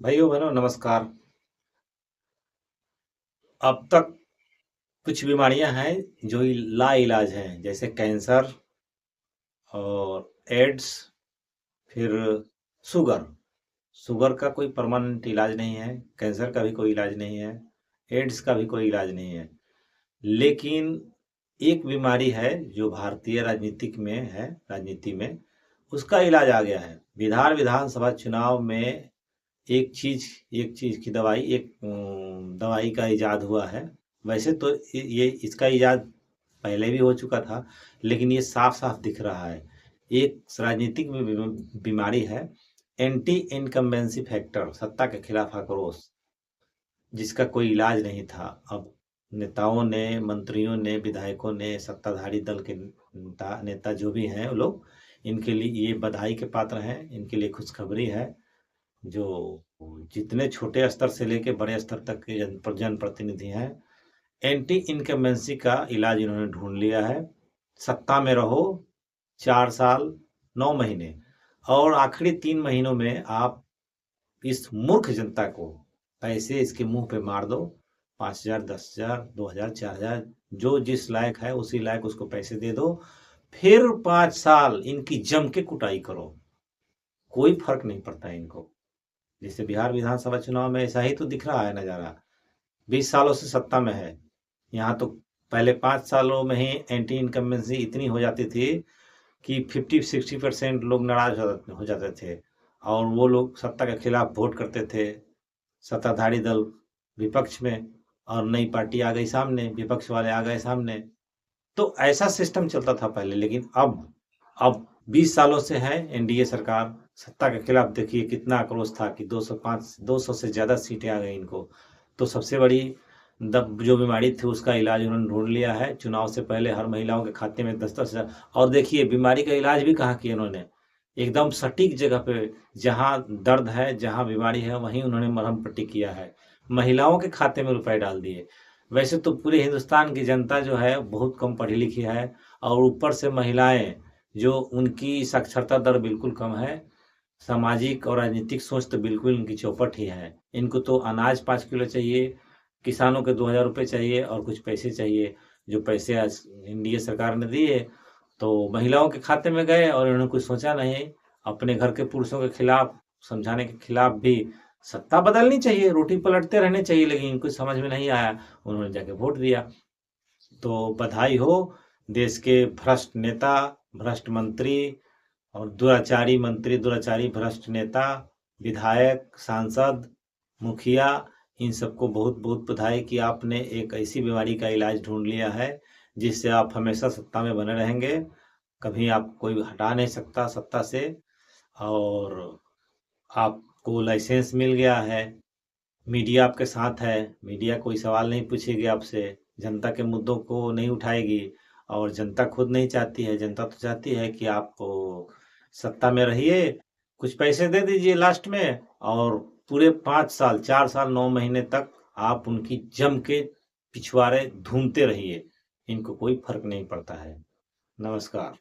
भाइयों बहनों नमस्कार। अब तक कुछ बीमारियां हैं जो लाइलाज हैं, जैसे कैंसर और एड्स, फिर शुगर। शुगर का कोई परमानेंट इलाज नहीं है, कैंसर का भी कोई इलाज नहीं है, एड्स का भी कोई इलाज नहीं है। लेकिन एक बीमारी है जो भारतीय राजनीति में उसका इलाज आ गया है। विधानसभा चुनाव में एक चीज की दवाई का इजाद हुआ है। वैसे तो ये इसका इजाद पहले भी हो चुका था, लेकिन ये साफ साफ दिख रहा है। एक राजनीतिक में बीमारी है, एंटी इनकम्बेंसी फैक्टर, सत्ता के खिलाफ आक्रोश, जिसका कोई इलाज नहीं था। अब नेताओं ने, मंत्रियों ने, विधायकों ने, सत्ताधारी दल के नेता जो भी हैं वो लोग, इनके लिए ये बधाई के पात्र हैं, इनके लिए खुशखबरी है। जो जितने छोटे स्तर से लेके बड़े स्तर तक के जनप्रतिनिधि हैं, एंटी इनकम्बेंसी का इलाज इन्होंने ढूंढ लिया है। सत्ता में रहो 4 साल 9 महीने, और आखिरी 3 महीनों में आप इस मूर्ख जनता को पैसे इसके मुंह पे मार दो। 5,000, 10,000, 2,000, 4,000, जो जिस लायक है उसी लायक उसको पैसे दे दो। फिर 5 साल इनकी जम के कुटाई करो, कोई फर्क नहीं पड़ता इनको। जैसे बिहार विधानसभा चुनाव में ऐसा ही तो दिख रहा है नज़ारा। 20 सालों से सत्ता में है। यहाँ तो पहले 5 सालों में ही एंटी इनकम्बेंसी इतनी हो जाती थी कि 50-60% लोग नाराज हो जाते थे, और वो लोग सत्ता के खिलाफ वोट करते थे। सत्ताधारी दल विपक्ष में, और नई पार्टी आ गई सामने, विपक्ष वाले आ गए सामने। तो ऐसा सिस्टम चलता था पहले। लेकिन अब 20 सालों से है एनडीए सरकार, सत्ता के खिलाफ देखिए कितना आक्रोश था कि 200 से ज़्यादा सीटें आ गई इनको। तो सबसे बड़ी जो बीमारी थी उसका इलाज उन्होंने ढूंढ लिया है। चुनाव से पहले हर महिलाओं के खाते में 10-10 हज़ार। और देखिए बीमारी का इलाज भी कहाँ किया इन्होंने, एकदम सटीक जगह पे, जहाँ दर्द है, जहाँ बीमारी है, वहीं उन्होंने मरहम पट्टी किया है। महिलाओं के खाते में रुपए डाल दिए। वैसे तो पूरे हिंदुस्तान की जनता जो है बहुत कम पढ़ी लिखी है, और ऊपर से महिलाएं जो उनकी साक्षरता दर बिल्कुल कम है, सामाजिक और राजनीतिक सोच तो बिल्कुल इनकी चौपट ही है। इनको तो अनाज 5 किलो चाहिए, किसानों के 2,000 रुपये चाहिए, और कुछ पैसे चाहिए। जो पैसे आज एनडीए सरकार ने दिए तो महिलाओं के खाते में गए, और इन्होंने कुछ सोचा नहीं। अपने घर के पुरुषों के खिलाफ, समझाने के खिलाफ भी सत्ता बदलनी चाहिए, रोटी पलटते रहने चाहिए, लेकिन इनको समझ में नहीं आया, उन्होंने जाके वोट दिया। तो बधाई हो देश के भ्रष्ट नेता, भ्रष्ट मंत्री और दुराचारी मंत्री, दुराचारी भ्रष्ट नेता, विधायक, सांसद, मुखिया, इन सबको बहुत बहुत बधाई कि आपने एक ऐसी बीमारी का इलाज ढूंढ लिया है जिससे आप हमेशा सत्ता में बने रहेंगे। कभी आप कोई हटा नहीं सकता सत्ता से। और आपको लाइसेंस मिल गया है, मीडिया आपके साथ है, मीडिया कोई सवाल नहीं पूछेगी आपसे, जनता के मुद्दों को नहीं उठाएगी। और जनता खुद नहीं चाहती है, जनता तो चाहती है कि आप सत्ता में रहिए, कुछ पैसे दे दीजिए लास्ट में, और पूरे 5 साल 4 साल 9 महीने तक आप उनकी जम के पिछवाड़े ढूंढते रहिए। इनको कोई फर्क नहीं पड़ता है। नमस्कार।